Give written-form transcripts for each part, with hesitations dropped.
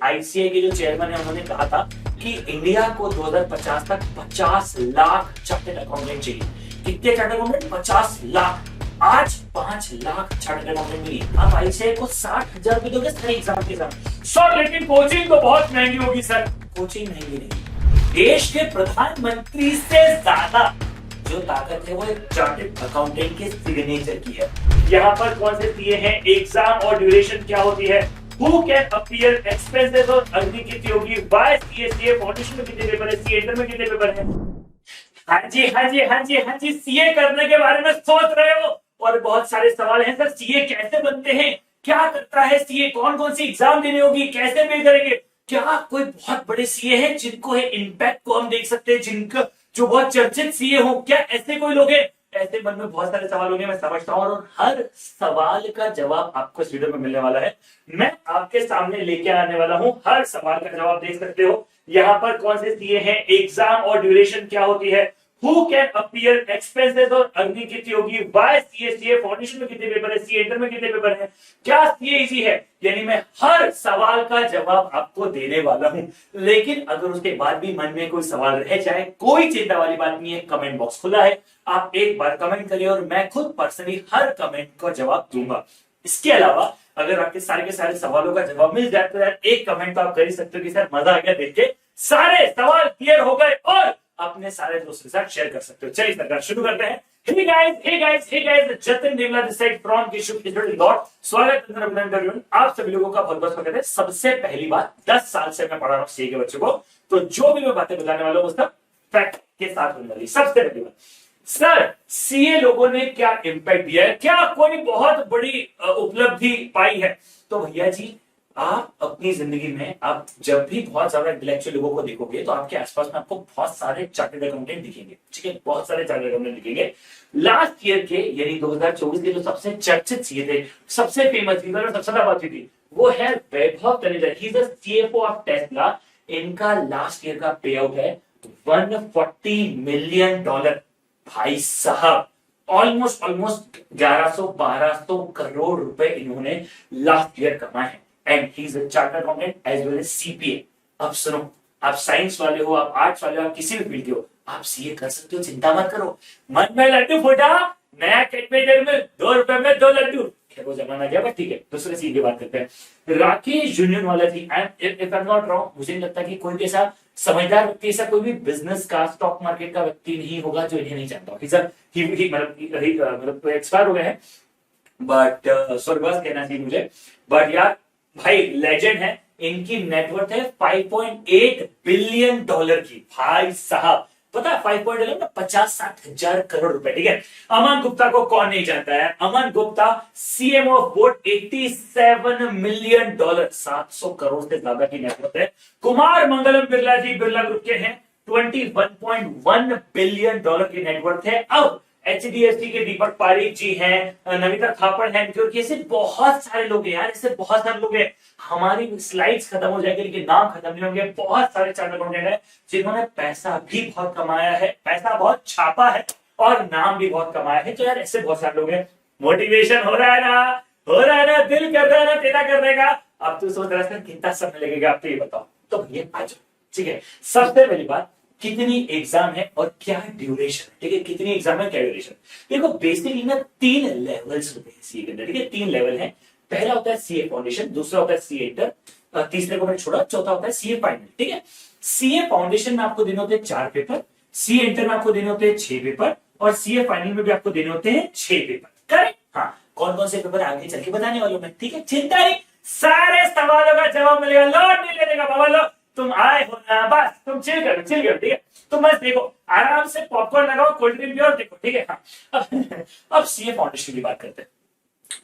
ICA के जो chairman है उन्होंने कहा था कि इंडिया को 2050 तक 50 लाख चार्टर्ड अकाउंटेंट चाहिए। कितने चार्टर्ड अकाउंटेंट? 50 लाख। आज 5 लाख चार्टर्ड अकाउंटेंट मिली। आप आईसीए को 60,000 रुपए दोगे सर एग्जाम के साथ। सर लेकिन कोचिंग तो बहुत महंगी होगी सर। कोचिंग महंगी नहीं, देश के प्रधानमंत्री से ज्यादा जो ताकत है वो एक चार्टर्ड अकाउंटेंट के सिग्नेचर की है। यहाँ पर कौन से सीए हैं, एग्जाम और ड्यूरेशन क्या होती है, हु कैन अपीयर, एक्सपेंसेस और अर्निंग कितनी होगी, वाई सीए फाउंडेशन में कितने पेपर है, सीए इंटर में कितने पेपर है। हाँ जी हाँ जी हाँ जी हाँ जी, सीए करने के बारे में सोच रहे हो और बहुत सारे सवाल हैं सर, सीए कैसे बनते हैं, क्या करता है सीए, कौन कौन सी एग्जाम देनी होगी, कैसे पे करेंगे। क्या कोई बहुत बड़े सीए हैं जिनको है इम्पैक्ट को हम देख सकते हैं, जिनका जो बहुत चर्चित सीए हो, क्या ऐसे कोई लोग हैं? ऐसे मन में बहुत सारे सवाल होंगे, मैं समझता हूं, और हर सवाल का जवाब आपको इस वीडियो में मिलने वाला है। मैं आपके सामने लेके आने वाला हूं, हर सवाल का जवाब देख सकते हो। यहाँ पर कौन से सीए हैं, एग्जाम और ड्यूरेशन क्या होती है, हु कैन अपीयर, एक्सपेंसेस और अर्निंग कितनी होगी, वाई सीए फाउंडेशन में कितने पेपर है, सीए इंटर में कितने पेपर है, क्या सीए इजी है। यानी मैं हर सवाल का जवाब आपको देने वाला हूं। लेकिन अगर उसके बाद भी मन में कोई सवाल रह जाए, कोई चिंता वाली बात नहीं है, कमेंट बॉक्स खुला है, आप एक बार कमेंट करिए और मैं खुद पर्सनली हर कमेंट का जवाब दूंगा। इसके अलावा अगर आपके सारे के सारे सवालों का जवाब मिल जाए तो यार एक कमेंट तो आप कर ही सकते हो कि सर मजा आ गया देख के, सारे सवाल क्लियर हो गए, और अपने सारे दोस्तों के साथ शेयर कर सकते हो। चलिए सरकार शुरू करते हैं। Hey guys, hey guys, hey guys, Jatin देवला this side from Kishuk Institute Law। स्वागत है एवरीवन, आप सभी लोगों का बहुत बहुत स्वागत है। सबसे पहली बात, 10 साल से मैं पढ़ा रहा हूँ सीए के बच्चों को, तो जो भी मैं बातें बताने वाला हूँ वो सब फैक्ट के साथ होने वाली। सबसे पहली बात, सर सीए लोगों ने क्या इंपैक्ट दिया है, क्या कोई बहुत बड़ी उपलब्धि पाई है? तो भैया जी, आप अपनी जिंदगी में आप जब भी बहुत ज्यादा इंटेलेक्चुअल लोगों को देखोगे तो आपके आसपास में आपको बहुत सारे चार्टर्ड अकाउंटेंट दिखेंगे, ठीक है, बहुत सारे चार्टर्ड अकाउंटेंट दिखेंगे। लास्ट ईयर के यानी 2024 के जो सबसे चर्चित सीए थे, सबसे फेमस थी, सबसे ज्यादा बात हुई थी, वो है Vaibhav Taneja. He is the CFO of Tesla. इनका लास्ट ईयर का पे आउट है $140 मिलियन। भाई साहब, ऑलमोस्ट 1100-1200 करोड़ रुपए इन्होंने लास्ट ईयर कमाए हैं। And he is a chartered accountant as well as CPA। अब सुनो, आप साइंस वाले हो, आप आर्ट्स वाले हो, आप किसी भी फील्ड के हो, आप सीए कर सकते हो, चिंता मत करो। मन में लड्डू फूटा, नया कैलकुलेटर में 2 रुपए में 2 लड्डू, खैर वो जमाना गया, बट ठीक है, दूसरे सीए की बात करते हैं। राकेश जूनियर वाला ji, if I am not wrong, मुझे नहीं लगता कि कोई भी ऐसा समझदार व्यक्ति, ऐसा कोई भी बिजनेस का, स्टॉक मार्केट का व्यक्ति नहीं होगा जो इन्हें नहीं जानता होगा। मतलब एक्सपायर हो गए हैं, बट स्वर्गवास कहना चाहिए मुझे, बट यार भाई लेजेंड है। इनकी नेटवर्थ है $5.8 बिलियन की। भाई साहब, पता है 5.8 में 50-60 हजार करोड़ रुपए, ठीक है। अमन गुप्ता को कौन नहीं जानता है? Aman Gupta CMO of boAt, $87 million, 700 crore से ज्यादा की नेटवर्थ है। कुमार मंगलम बिरला जी बिरला ग्रुप के हैं, $21.1 बिलियन की नेटवर्थ है। अब एचडीएफसी के दीपक पारीक जी हैं, नमिता थापड़ हैं, क्योंकि ऐसे बहुत सारे लोग हैं यार, ऐसे बहुत सारे लोग हैं। हमारी स्लाइड्स खत्म हो जाएगी लेकिन नाम खत्म नहीं होंगे। बहुत सारे चार्टर्ड अकाउंटेंट हैं जिन्होंने पैसा भी बहुत कमाया है, पैसा बहुत छापा है और नाम भी बहुत कमाया है। तो यार ऐसे बहुत सारे लोग हैं। मोटिवेशन हो रहा है ना, हो रहा है ना, दिल कर रहा है ना तेरा करने का। अब तू सोच रहा है कितना समय लगेगा, आप तो ये बताओ। तो भैया आ जाओ, ठीक है। सबसे पहली बात, कितनी एग्जाम है और क्या ड्यूरेशन, ठीक है, कितनी एग्जाम है क्या ड्यूरेशन। देखो बेसिकली ना 3 लेवल्स होते हैं सीए के अंदर, ठीक है, 3 लेवल है। पहला होता है सीए फाउंडेशन, दूसरा होता है सीए इंटर, तीसरे को मैंने छोड़ा, चौथा होता है सीए फाइनल, ठीक है। सीए फाउंडेशन में आपको देने होते हैं 4 पेपर, सीए इंटर में आपको देने होते हैं 6 पेपर, और सीए फाइनल में भी आपको देने होते हैं 6 पेपर, करेक्ट। हाँ, कौन कौन से पेपर आगे चल के बताने वालों में, ठीक है, चिंता नहीं, सारे सवालों का जवाब मिलेगा। लोड नहीं लेने का बाबा, लो तुम आए हो ना, बस तुम चिल करो, ठीक है। तुम बस देखो, आराम से पॉपकॉर्न लगाओ, कोल्ड ड्रिंक पियो और देखो, ठीक है। हाँ, अब सीए फाउंडेशन की बात करते हैं।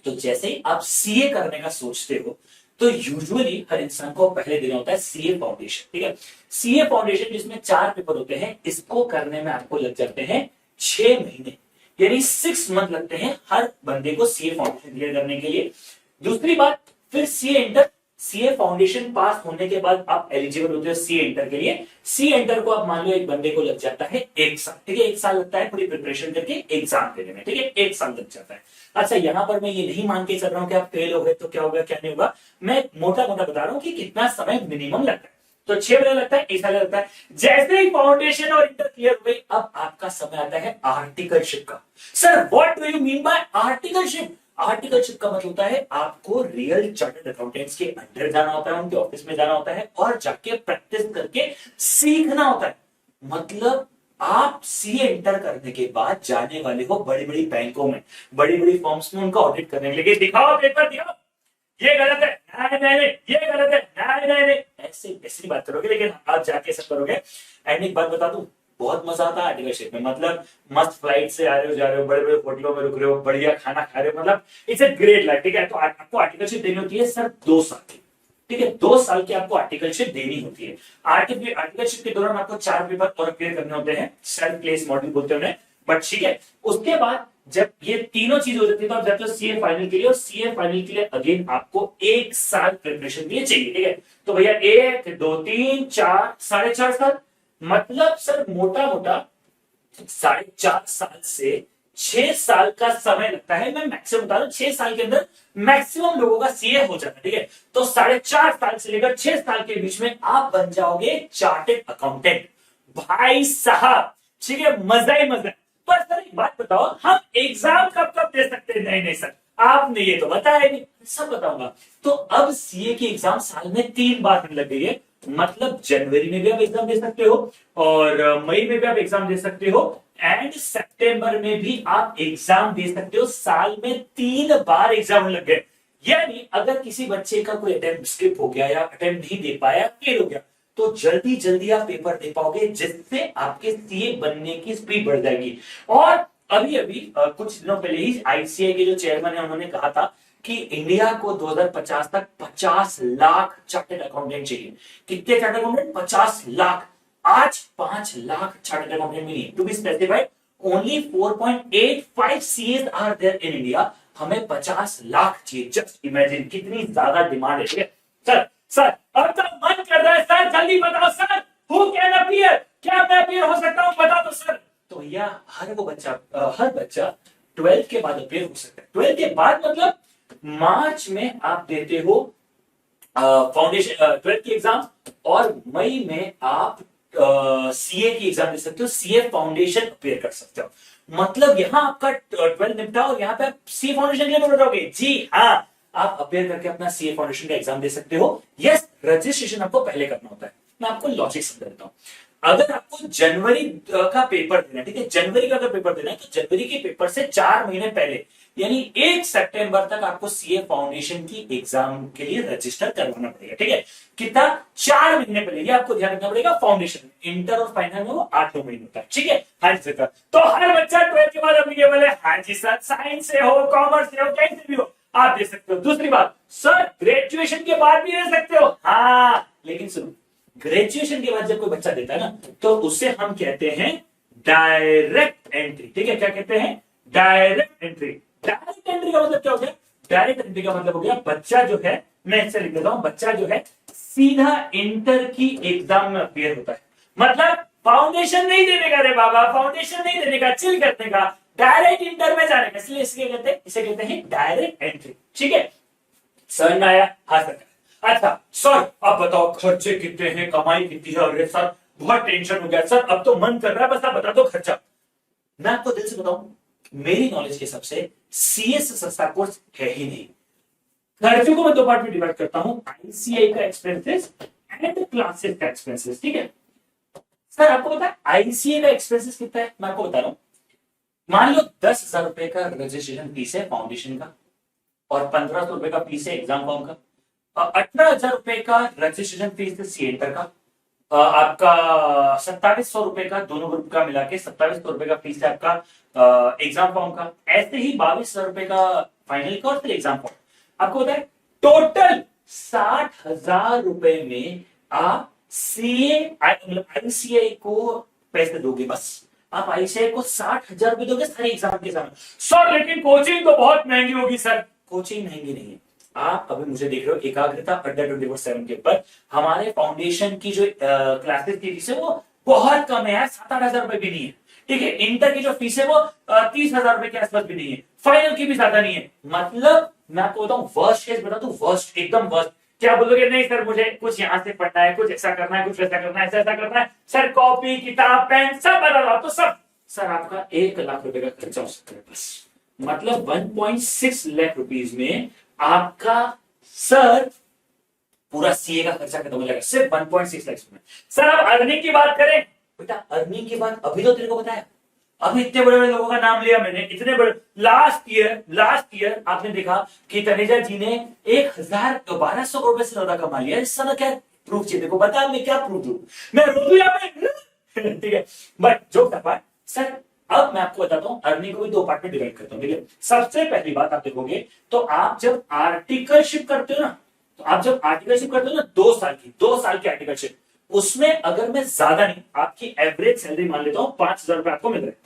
तो जैसे ही आप सीए करने का सोचते हो तो यूजुअली हर इंसान को पहले देना होता है सीए फाउंडेशन, ठीक है। सीए फाउंडेशन जिसमें 4 पेपर होते हैं, इसको करने में आपको लग जाते हैं 6 महीने, यानी 6 मंथ लगते हैं हर बंदे को सीए फाउंडेशन क्लियर करने के लिए। दूसरी बात, फिर सीए इंटर सीए फाउंडेशन पास होने के बाद आप एलिजिबल होते हो सी एंटर के लिए। सी एंटर को आप मान लो एक बंदे को लग जाता है 1 साल, ठीक है, 1 साल लगता है पूरी प्रिपरेशन करके एग्जाम देने में, ठीक है, 1 साल लग जाता है। अच्छा, यहां पर मैं ये नहीं मान के चल रहा हूं कि आप फेल हो गए तो क्या होगा क्या नहीं होगा, मैं मोटा मोटा बता रहा हूं कि कितना समय मिनिमम लगता है। तो 6 महीने लगता है, 1 साल लगता है। जैसे ही फाउंडेशन और इंटर क्लियर हुए, अब आपका समय आता है आर्टिकलशिप का। Sir what do you mean by articleship? Articleship का मतलब होता है आपको रियल चार्टर्ड अकाउंटेंट्स के अंडर जाना होता है, उनके ऑफिस में जाना होता है और जाके प्रैक्टिस करके सीखना होता है। मतलब आप सीए इंटर करने के बाद जाने वाले हो बड़ी बड़ी बैंकों में, बड़ी बड़ी फर्म्स में उनका ऑडिट करने के लिए, दिखाओ पेपर दिखाओ, ये गलत है, नहीं नहीं नहीं, ये गलत है, नहीं नहीं नहीं, ऐसे ऐसी बात करोगे, लेकिन आप जाके सब करोगे। एंड एक बात बता दूं, बहुत मजा आता है आर्टिकलशिप में। मतलब मस्त फ्लाइट से आ रहे हो, जा रहे हो, बड़े बड़े होटलों में रुक रहे हो, बढ़िया खाना खा रहे हो, मतलब इट्स अ ग्रेट लाइफ, ठीक है। तो आपको आर्टिकलशिप देनी होती है सर 2 साल की, ठीक है, 2 साल की आपको आर्टिकलशिप देनी होती है। आर्टिकलशिप के दौरान आपको 4 पेपर और क्लियर करने होते हैं, सेल्फ प्लेस मॉडल बोलते हैं उन्हें, बट ठीक है। उसके बाद जब ये तीनों चीज हो जाती है तो आप जाते हो सीए फाइनल के लिए, और सीए फाइनल के लिए अगेन आपको 1 साल प्रिपरेशन के लिए चाहिए, ठीक है। तो भैया 1 2 3 4 4.5 साल, मतलब सर मोटा मोटा 4.5 साल से 6 साल का समय लगता है। मैं मैक्सिमम बता रहा हूं, 6 साल के अंदर मैक्सिमम लोगों का सीए हो जाता है, ठीक है। तो 4.5 साल से लेकर 6 साल के बीच में आप बन जाओगे चार्टेड अकाउंटेंट, भाई साहब, ठीक है, मजा ही मजा। पर सर एक बात बताओ, हम एग्जाम कब कब दे सकते हैं? नहीं नहीं सर, आपने ये तो बताया नहीं, सब बताऊंगा। तो अब सीए की एग्जाम साल में 3 बार होने लग गई है। मतलब जनवरी में भी आप एग्जाम दे सकते हो, और मई में भी आप एग्जाम दे सकते हो, एंड सितंबर में भी आप एग्जाम दे सकते हो। साल में 3 बार एग्जाम लग गए। यानी अगर किसी बच्चे का कोई अटेम्प्ट स्किप हो गया या अटेम्प्ट नहीं दे पाया, फेल हो गया, तो जल्दी जल्दी आप पेपर दे पाओगे, जिससे आपके सीए बनने की स्पीड बढ़ जाएगी। और अभी अभी कुछ दिनों पहले ही आईसीआई के जो चेयरमैन है उन्होंने कहा था कि इंडिया को 2050 तक 50 लाख चार्टर्ड अकाउंटेंट चाहिए। कितने चार्टर्ड अकाउंटेंट? 50 लाख। आज 5 लाख चार्टर्ड अकाउंटेंट मिली। To be specified, only 4.85 CS are there in India. हमें 50 लाख चाहिए। जस्ट इमेजिन कितनी ज्यादा डिमांड है, ठीक है। सर सर अब तो मन कर रहा है सर, जल्दी बताओ सर, हु कैन अपीयर? क्या मैं अपीयर हो सकता हूं? बता दो सर। तो भैया हर बच्चा 12th के बाद अपीयर हो सकता है। 12th के बाद मतलब मार्च में आप देते हो फाउंडेशन 12th की एग्जाम, और मई में आप सीए की एग्जाम दे सकते हो, सीए फाउंडेशन अपीयर कर सकते हो। मतलब यहां आपका 12 निपटा और यहां पे आप सीए फाउंडेशन के लिए बोल रहोगे। जी हाँ, आप अपीयर करके अपना सीए फाउंडेशन का एग्जाम दे सकते हो। यस, रजिस्ट्रेशन आपको पहले करना होता है। मैं आपको लॉजिक समझा देता हूं। अगर आपको जनवरी का पेपर देना है, ठीक है, जनवरी का अगर पेपर देना है, तो जनवरी के पेपर से 4 महीने पहले, यानी 1 सितंबर तक आपको सीए फाउंडेशन की एग्जाम के लिए रजिस्टर करवाना पड़ेगा, ठीक है। कितना? 4 महीने पहले। ये आपको ध्यान रखना पड़ेगा। फाउंडेशन में, इंटर और फाइनल में वो 8 महीने होता है, ठीक है। हाँ जी सर, तो हर बच्चा 12 के बाद अप्लीकेबल है। हाँ जी सर, साइंस से हो, कॉमर्स से हो, कहीं से भी हो, आप दे सकते हो। दूसरी बात, सर ग्रेजुएशन के बाद भी दे सकते हो। हाँ, लेकिन सुनो, ग्रेजुएशन के बाद जब कोई बच्चा देता है ना, तो उसे हम कहते हैं डायरेक्ट एंट्री, ठीक है। क्या कहते हैं? Direct entry. डायरेक्ट एंट्री का मतलब क्या हो गया? डायरेक्ट एंट्री का मतलब हो गया, बच्चा जो है, मैं इसे लिख देता हूं, बच्चा जो है सीधा इंटर की एग्जाम में अपीयर होता है। मतलब फाउंडेशन नहीं देने का रे बाबा, फाउंडेशन नहीं देने का, चिल करने का, डायरेक्ट इंटर में जाने का, इसलिए इसे कहते हैं डायरेक्ट एंट्री, ठीक है। समझ में आया? हाँ सर। अच्छा सर अब बताओ खर्चे कितने हैं, कमाई कितनी है? अरे सर बहुत टेंशन हो गया सर, अब तो मन कर रहा है, बस आप बता दो खर्चा। मैं आपको दिल से बताऊं, मेरी नॉलेज के हिसाब से सीएस सस्ता कोर्स है ही नहीं। खर्चों को मैं 2 पार्ट में डिवाइड करता हूं, आईसीआई का एक्सपेंसेस एंड क्लासेस का एक्सपेंसेस, ठीक है। सर आपको पता है आईसीआई का एक्सपेंसेस कितना है? मैं आपको बता रहा हूं। मान लो 10,000 रुपए का रजिस्ट्रेशन फीस है फाउंडेशन का, और 1,500 रुपए का फीस है एग्जाम फॉर्म का, 18,000 रुपए का रजिस्ट्रेशन फीस है सी एंटर का, आपका 2700 रुपए का, दोनों ग्रुप का मिला के 2700 रुपए का फीस है आपका एग्जाम फॉर्म का। ऐसे ही 22,000 रुपए का फाइनल का और फिर एग्जाम फॉर्म। आपको बताए टोटल 60,000 रुपए में आप सीए मतलब आईसीआई को पैसे दोगे। बस आप आईसीआई को 60,000 रुपए दोगे सारे एग्जाम के साथ। सर लेकिन कोचिंग तो बहुत महंगी होगी। सर कोचिंग महंगी नहीं है, आप अभी मुझे देख रहे हो एकाग्रता अड्डा 24/7 के ऊपर हमारे फाउंडेशन की जो क्लासेस की फीस है वो बहुत कम है यार, 7-8 हजार रुपए भी नहीं है। ठीक है, इंटर की जो फीस है वो 30 हजार रुपए के आसपास भी नहीं है, फाइनल की भी ज्यादा नहीं है। मतलब मैं आपको बताऊं, वर्स्ट केस बता दूं, वर्स्ट एकदम वर्स्ट। क्या बोलोगे, नहीं सर मुझे कुछ यहाँ से पढ़ना है, कुछ ऐसा करना है, कुछ वैसा करना है, ऐसा करना है सर, कॉपी किताब पेन सब बदल रहा तो सब, सर आपका 1 लाख रुपए का खर्चा हो सकता है बस। मतलब 1.6 लाख रुपीज में आपका सर पूरा सीए का खर्चा खत्म हो जाएगा सिर्फ 1.6 लाख में। सर अब अर्निंग की बात करें, बेटा अर्निंग की बात अभी तो तेरे को बताया, अभी इतने बड़े बड़े लोगों का नाम लिया मैंने, इतने बड़े। लास्ट ईयर आपने देखा कि तनेजा जी ने 1,1200 रुपए से ज्यादा कमा लिया। इस समय क्या प्रूफ चाहिए देखो, बता मैं क्या प्रूफ दूं, मैं रो दूं यहाँ पे ठीक है, बट जो पार्ट सर, अब मैं आपको बताता हूं अर्निंग को भी 2 पार्ट में डिवाइड करता हूं। ठीक है, सबसे पहली बात आप देखोगे तो आप जब आर्टिकलशिप करते हो ना, तो आप जब आर्टिकलशिप करते हो ना 2 साल की आर्टिकलशिप, उसमें अगर मैं ज्यादा नहीं, आपकी एवरेज सैलरी मान लेता हूं 5,000 रुपए आपको मिल रहे हैं।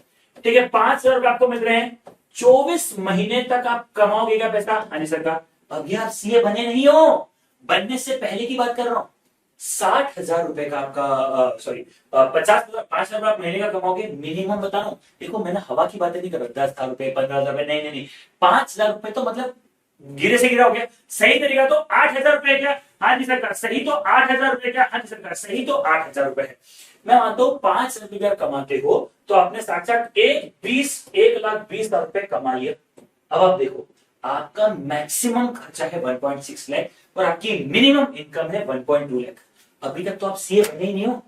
ठीक है, 5,000 रुपए आपको मिल रहे हैं, 24 महीने तक आप कमाओगे क्या पैसा? हाँ जी सरकार। अभी आप सीए बने नहीं हो, बनने से पहले की बात कर रहा हूं। 60,000 रुपए का आपका सॉरी 50,000 5,000 रुपए आप महीने का कमाओगे मिनिमम, बता रहा हूं। देखो मैंने हवा की बातें नहीं कर रहा, 10,000 रुपए 15,000 रुपए, नहीं नहीं नहीं, 5,000 रुपए तो मतलब गिरे से गिरा हो गया। सही तरीका तो 8,000 रुपए क्या? हाँ जी सरकार सही तो 8,000 रुपए क्या? हाँ जी सरकार सही तो 8,000 रुपए है। मैं मानता हूं 5,000 रुपए कमाते हो तो आपने साक्षात 1,20,00,20,000 रुपए कमा लिया। अब आप देखो आपका मैक्सिमम खर्चा है 1.6 लाख और आपकी मिनिमम इनकम है 1.2 लाख। अभी तक तो आप सीए बने ही नहीं हो,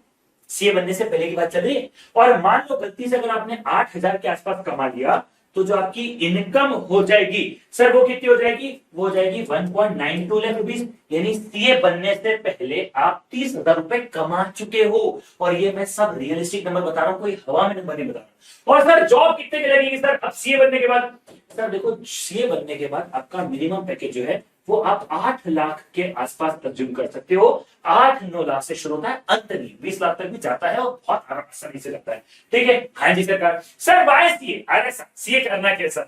सीए बनने से पहले की बात चल रही है। और मान लो गलती से अगर आपने 8,000 के आसपास कमा लिया तो जो आपकी इनकम हो जाएगी सर वो कितनी हो जाएगी? वो हो जाएगी 1.92 लाख रुपीज। यानी सीए बनने से पहले आप 30,000 रुपए कमा चुके हो। और ये मैं सब रियलिस्टिक नंबर बता रहा हूं, कोई हवा में नंबर नहीं बता रहा। और सर जॉब कितने की लगेगी सर अब सीए बनने के बाद? सर देखो सीए बनने के बाद आपका मिनिमम पैकेज जो है वो आप 8 लाख के आसपास तर्जुम कर सकते हो। 8-9 लाख से शुरू होता है, अंत नहीं 20 लाख तक भी जाता है और बहुत आसानी से लगता है। ठीक है, हाँ जी सरकार। सर वाई सीए, अरे सर सीए करना कैसा?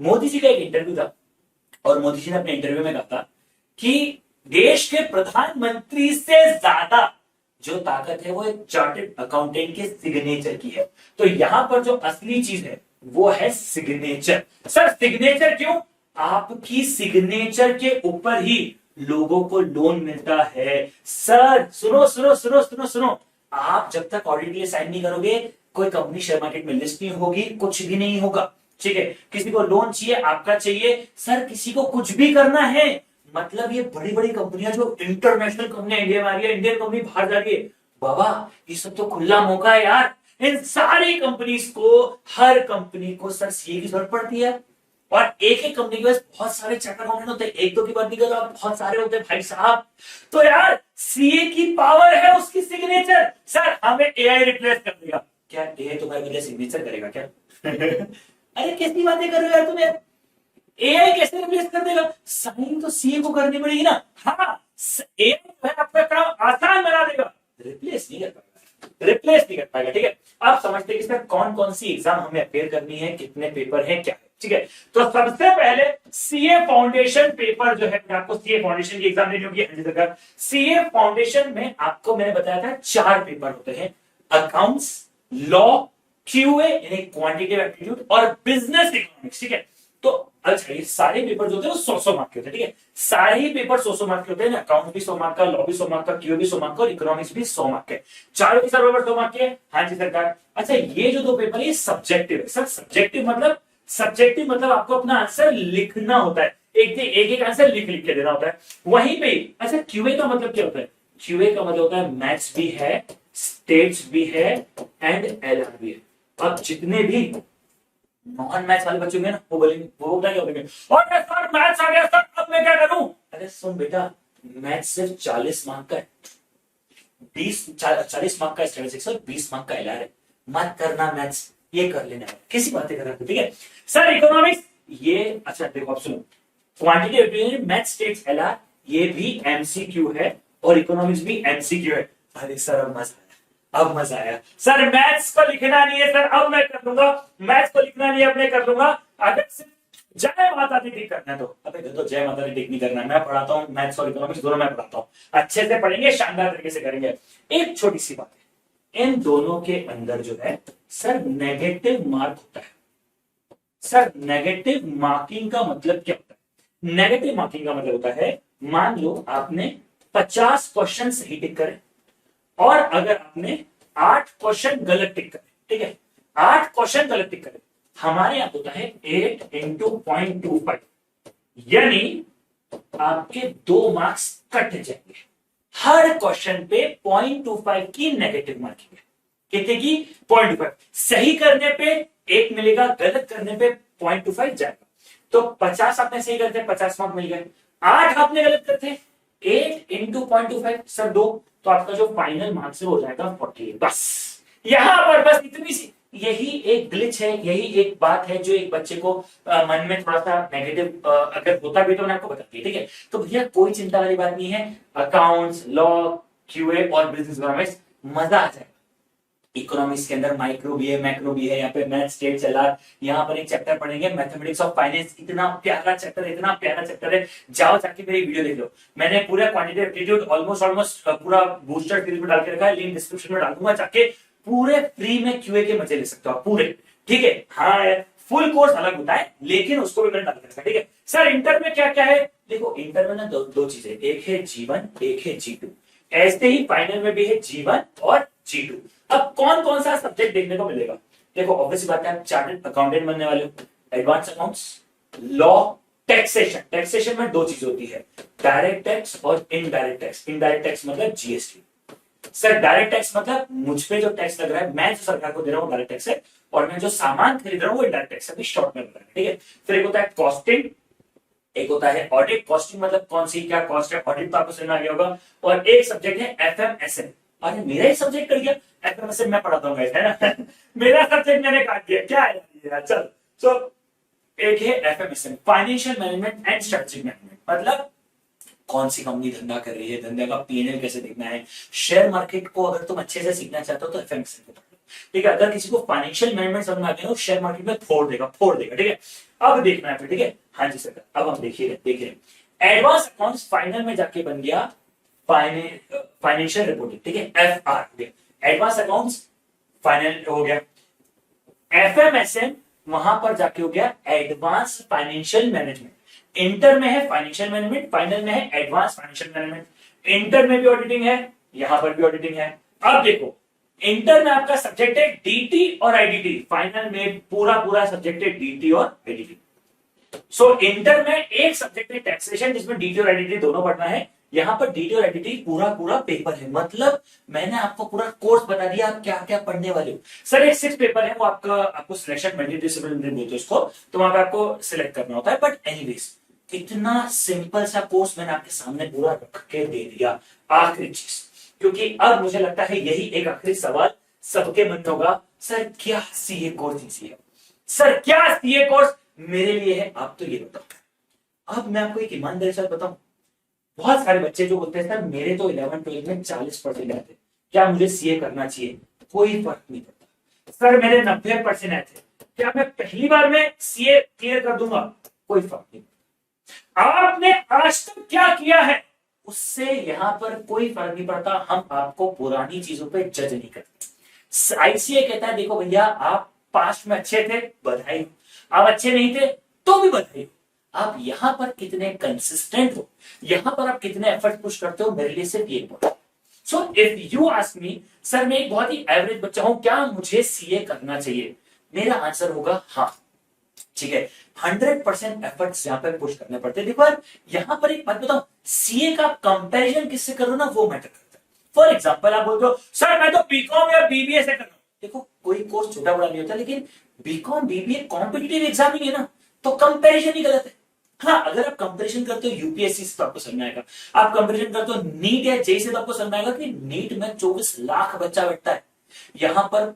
मोदी जी का एक इंटरव्यू था और मोदी जी ने अपने इंटरव्यू में कहा था कि देश के प्रधानमंत्री से ज्यादा जो ताकत है वो एक चार्टर्ड अकाउंटेंट के सिग्नेचर की है। तो यहां पर जो असली चीज है वो है सिग्नेचर। सर सिग्नेचर क्यों? आपकी सिग्नेचर के ऊपर ही लोगों को लोन मिलता है। सर सुनो सुनो सुनो सुनो सुनो, आप जब तक ऑडिट के लिए साइन नहीं करोगे कोई कंपनी शेयर मार्केट में लिस्ट नहीं होगी, कुछ भी नहीं होगा। ठीक है, किसी को लोन चाहिए, आपका चाहिए, सर किसी को कुछ भी करना है, मतलब ये बड़ी बड़ी कंपनियां जो इंटरनेशनल कंपनियां इंडिया में आ रही है, इंडियन कंपनी बाहर जा रही है, बाबा ये सब तो खुला मौका है यार। इन सारी कंपनीज को, हर कंपनी को सर सीए की जरूरत पड़ती है। और एक एक कंपनी के पास बहुत सारे चार्टर्ड अकाउंटेंट होते हैं, एक दो की बात नहीं कर रहा, बहुत सारे होते हैं भाई साहब। तो यार सीए की पावर है उसकी सिग्नेचर। सर हमें एआई रिप्लेस कर देगा क्या? एआई तुम्हारे बदले सिग्नेचर करेगा क्या? अरे कैसी बातें कर रहे हो यार तुम्हें, एआई कैसे रिप्लेस कर देगा? साइन तो सीए को करनी पड़ेगी ना। हाँ एआई जो है आपका काम आसान बना देगा, रिप्लेस नहीं कर पाएगा, रिप्लेस नहीं कर पाएगा। ठीक है, आप समझते हैं कि सर कौन कौन सी एग्जाम हमें अपेयर करनी है, कितने पेपर हैं, क्या है। ठीक है, तो सबसे पहले सीए फाउंडेशन पेपर जो है, आपको सीए फाउंडेशन की एग्जाम देनी होगी। सीए फाउंडेशन में आपको मैंने बताया था 4 पेपर होते हैं, अकाउंट्स, लॉ, क्यूए यानी क्वांटिटेटिव एप्टीट्यूड और बिजनेस इकोनॉमिक्स। ठीक है, तो अच्छा ये सारे पेपर जो होते हैं वो 100-100 मार्क के होते हैं। ठीक है, सारे ही पेपर 100-100 मार्क के होते हैं, अकाउंट भी 100 मार्क का, लॉ भी 100 मार्क का, क्यू भी 100 मार्क का और इकोनॉमिक्स भी 100 मार्क के। चारों के चारों पेपर 100 मार्क के। हाँ जी सरकार। अच्छा ये जो 2 पेपर है ये सब्जेक्टिव है। सर सब्जेक्टिव मतलब आपको अपना आंसर लिखना होता है, एक आंसर लिख लिख के देना होता है वहीं पे। अच्छा क्यूए का मतलब क्या होता है? क्यूए का मतलब होता है मैथ्स भी है, स्टेट्स भी है एंड एलआर भी है। अब जितने भी नॉन मैथ्स वाले बच्चे होंगे ना वो बोलेंगे, वो क्या बोलेंगे, और सर मैथ्स आ गया सर अब मैं क्या करूं? अरे सुन बेटा, मैथ्स सिर्फ 40 मार्क का है, 40 मार्क का स्टैटिस्टिक्स और 20 मार्क का एलआर है। मत करना मैथ्स, ये कर लेना है, किसी बातें कर रहे थे। ठीक है सर इकोनॉमिक्स ये, अच्छा देखो आप सुनो, क्वांटिटेटिव मैथ्स स्टेट्स एलआर ये भी एमसीक्यू है और इकोनॉमिक्स भी एमसीक्यू है। अरे सर अब मजा आया। सर मैथ्स को लिखना नहीं है सर अब मैं कर लूंगा, मैथ्स को लिखना नहीं है अब मैं कर लूंगा। अगर जय माता दी टिक करना है तो अबे तो जय माता दी टिक नहीं करना है। मैं पढ़ाता हूँ मैथ्स और इकोनॉमिक्स दोनों मैं पढ़ाता हूँ, अच्छे से पढ़ेंगे, शानदार तरीके से करेंगे। एक छोटी सी बात है, इन दोनों के अंदर जो है सर नेगेटिव मार्क होता है। सर नेगेटिव मार्किंग का मतलब क्या होता है? नेगेटिव मार्किंग का मतलब होता है, मान लो आपने 50 क्वेश्चन सही टिक करे और अगर आपने 8 क्वेश्चन गलत टिक करे, ठीक है, 8 क्वेश्चन गलत टिक करे, हमारे यहां होता है 8 इंटू 0.25, यानी आपके 2 मार्क्स कट जाएंगे। हर क्वेश्चन पे 0.25 की नेगेटिव मार्किंग है। कितने की? 0.25। सही करने पे 1 मिलेगा, गलत करने पे 0.25 जाएगा। तो 50 आपने सही करते 50 मार्क मिल गए, 8 आपने गलत करते 8 इंटू 0.25 सर 2, तो आपका जो फाइनल मार्क्स है हो जाएगा 48। बस यहां पर बस इतनी सी, यही एक ग्लिच है, यही एक बात है जो एक बच्चे को मन में थोड़ा सा नेगेटिव अगर होता भी तो मैंने आपको बताती है, ठीक है। तो भैया कोई चिंता वाली बात नहीं है, अकाउंट्स, लॉ, क्यूए और बिजनेस इकोनॉमिक्स मजा आ जाएगा। इकोनॉमिक्स के अंदर माइक्रो भी है, मैक्रो भी है, यहाँ पे मैथ स्टेट चला, यहाँ पर एक चैप्टर पढ़ेंगे मैथमेटिक्स ऑफ फाइनेंस, इतना प्यारा चैप्टर है, इतना प्यारा चैप्टर है, जाओ जाके मेरी वीडियो देख लो। मैंने पूरा क्वांटिटेटिव एप्टीट्यूड ऑलमोस्ट पूरा बूस्टर सीरीज में डाल के रखा है, लिंक डिस्क्रिप्शन में डाल दूंगा, जाके पूरे फ्री में क्यूए के मजे ले सकते हो आप पूरे, ठीक है। हाँ फुल कोर्स अलग होता है, लेकिन उसको भी मैंने डाल के रखा है, ठीक है। सर इंटर में क्या क्या है? देखो इंटर में ना दो चीजें, एक है जीवन, एक है जी टू। ऐसे ही फाइनल में भी है जीवन और जी टू। अब कौन कौन सा सब्जेक्ट देखने को मिलेगा? देखो ऑब्वियसली बात है, आप चार्टर्ड अकाउंटेंट बनने वाले हो, advance accounts, law, taxation. Taxation में 2 चीज होती है, डायरेक्ट टैक्स और इनडायरेक्ट टैक्स। इनडायरेक्ट टैक्स मतलब जीएसटी। सर डायरेक्ट टैक्स मतलब मुझ पे जो टैक्स लग रहा है, मैं जो सरकार को दे रहा हूँ डायरेक्ट टैक्स है, और मैं जो सामान खरीद रहा हूँ वो इनडायरेक्ट टैक्स है, शॉर्ट में बताया, ठीक है। फिर एक होता है कॉस्टिंग, एक होता है ऑडिट। कॉस्टिंग मतलब कौन सी क्या कॉस्ट है, ऑडिट तो आपको समझ में आ गया होगा। और एक सब्जेक्ट है एफएमएसएम। अरे मेरा ही सब्जेक्ट कर गया, एफएमएसएम मैं पढ़ाता हूँ है ना मेरा सब्जेक्ट मैंने काट दिया, क्या है यार, चल। तो एक है FMSM, financial management and strategic management, मतलब कौन सी कंपनी धंधा कर रही है, धंधे का पीएनएल कैसे देखना है, शेयर मार्केट को अगर तुम अच्छे से सीखना चाहते हो तो एफएमएसएम को, ठीक है। अगर किसी को फाइनेंशियल मैनेजमेंट समझ में आ गया तो शेयर मार्केट में फोड़ देगा, ठीक है। अब देखना है, ठीक है। हाँ जी सर, अब हम देखिए एडवांस अकाउंट्स फाइनल में जाके बन गया फाइनेंशियल रिपोर्टिंग, ठीक है, एफआर। एडवांस अकाउंट्स फाइनल हो गया, एफएमएसएम वहां पर जाके हो गया एडवांस फाइनेंशियल मैनेजमेंट। इंटर में है फाइनेंशियल मैनेजमेंट, फाइनल में है एडवांस फाइनेंशियल मैनेजमेंट। इंटर में भी ऑडिटिंग है, यहां पर भी ऑडिटिंग है। अब देखो इंटर में आपका सब्जेक्ट है डीटी और आईडीटी, फाइनल में पूरा सब्जेक्ट है डीटी और आईडीटी। सो इंटर में एक सब्जेक्ट है टैक्सेशन जिसमें डीटी और आईडीटी दोनों पढ़ना है, यहां पर डीटी और आईडीटी पूरा पेपर है। मतलब मैंने आपको पूरा कोर्स बता दिया आप क्या क्या पढ़ने वाले हो। सर एक 6 पेपर है, वो आपको सिलेक्शन मल्टीडिसिप्लिनरी बोलते हैं उसको, तो वहां पे आपको सिलेक्ट करना होता है। बट एनीवेज इतना सिंपल सा कोर्स मैंने आपके सामने पूरा रख के दे दिया। आखिरी चीज, क्योंकि अब मुझे लगता है यही एक आखिरी सवाल सबके मन में होगा, सर क्या सीए कोर्स इजी है, सर क्या सीए कोर्स मेरे लिए है, आप तो ये बताओ। अब मैं आपको एक ईमानदारी से बताऊं, बहुत सारे बच्चे जो बोलते हैं सर मेरे तो 11-12 में 40% आए थे, क्या मुझे सीए करना चाहिए? कोई फर्क नहीं पड़ता। सर मेरे 90% आए थे, क्या मैं पहली बार में सीए क्लियर कर दूंगा? कोई फर्क नहीं। आपने आज तक क्या किया है उससे यहां पर कोई फर्क नहीं पड़ता। हम आपको पुरानी चीजों पे जज नहीं करते। आईसीए कहता है देखो भैया आप पास्ट में अच्छे थे, बधाई, आप अच्छे नहीं थे तो भी बधाई, आप यहां पर कितने कंसिस्टेंट हो, यहां पर आप कितने एफर्ट पुश करते हो, मेरे लिए सिर्फ ये important. So if you ask me sir मैं एक बहुत ही एवरेज बच्चा हूं, क्या मुझे सीए करना चाहिए? मेरा आंसर होगा हाँ, ठीक है। 100% एफर्ट्स यहां पर पुश करने पड़ते हैं। देखो यार यहां पर एक बात बताऊं, सीए का कंपैरिजन किससे करो ना वो मैटर करता है। फॉर एग्जांपल आप बोलते हो सर मैं तो बीकॉम या बीबीए से कर रहा हूं, देखो कोई कोर्स छोटा बड़ा नहीं होता, लेकिन बीकॉम बीबीए कॉम्पिटिटिव एग्जाम ही है ना, तो कंपैरिजन ही गलत है। हाँ अगर आप कंपैरिजन करते हो यूपीएससी से तो आपको समझ में आएगा, आप कंपैरिजन करते हो नीट या जेई से तो आपको समझ में आएगा कि नीट में 24 लाख बच्चा बैठता है, यहां पर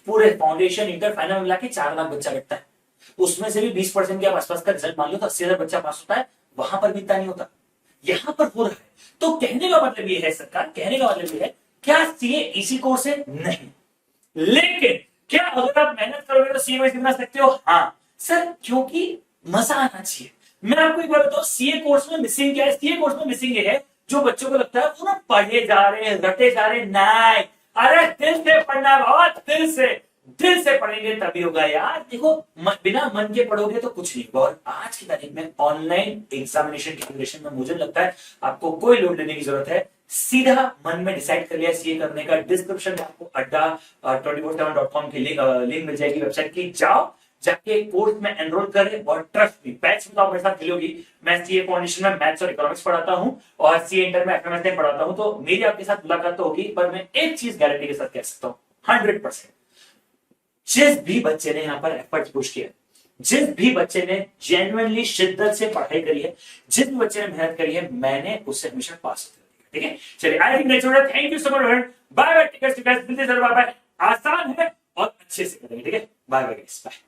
पूरे फाउंडेशन इंटर फाइनल मिला के 4 लाख बच्चा बैठता है, उसमें से भी 20% के आसपास का रिजल्ट मान लो तो 80,000 बच्चा पास होता है, वहां पर भी इतना नहीं होता, यहां पर हो रहा है। तो कहने का मतलब ये है सरकार, कहने का मतलब ये है क्या सीए इसी कोर्स है? नहीं, लेकिन क्या अगर आप मेहनत करोगे तो सीए में बना सकते हो? हाँ सर, क्योंकि मजा आना चाहिए। मैं आपको एक बार बताऊं, सीए कोर्स में मिसिंग क्या है? सीए कोर्स में मिसिंग ये है, जो बच्चों को लगता है वो ना पढ़े जा रहे हैं, रटे जा रहे हैं। नहीं, अरे दिल से पढ़ना है, बहुत दिल से पढ़ेंगे तभी होगा यार। देखो, बिना मन के पढ़ोगे तो कुछ नहीं होगा। और आज की तारीख में ऑनलाइन एग्जामिनेशन की प्रिपरेशन में मुझे लगता है आपको कोई लोड लेने की जरूरत है। सीधा मन में डिसाइड कर लिया सीए करने का, डिस्क्रिप्शन में आपको अड्डा 24/7.com की लिंक मिल जाएगी वेबसाइट की। जाओ, जाके कोर्स में एनरोल करें और ट्रस्ट मी, बैच में तो आप मेरे साथ मिलोगी। मैं सीए फाउंडेशन में मैथ्स और इकोनॉमिक्स पढ़ाता हूं और सीए इंटर में एफएमएस में पढ़ाता हूं, तो मेरी आपके साथ मुलाकात तो होगी। पर मैं एक चीज गारंटी के साथ कह सकता हूं, 100%, जिस भी बच्चे ने यहाँ पर एफर्ट पुश किया, जिस भी बच्चे ने जेन्युइनली शिद्दत से पढ़ाई करी है, जिस भी बच्चे ने मेहनत करी है, मैंने उससे हमेशा पास होता है। ठीक है, चलिए, I think thank you so much, bye bye, tickets मिलते हैं, बाय बाय। आसान है और अच्छे से करेंगे। ठीक है, बाय बाय गाइस, बाय।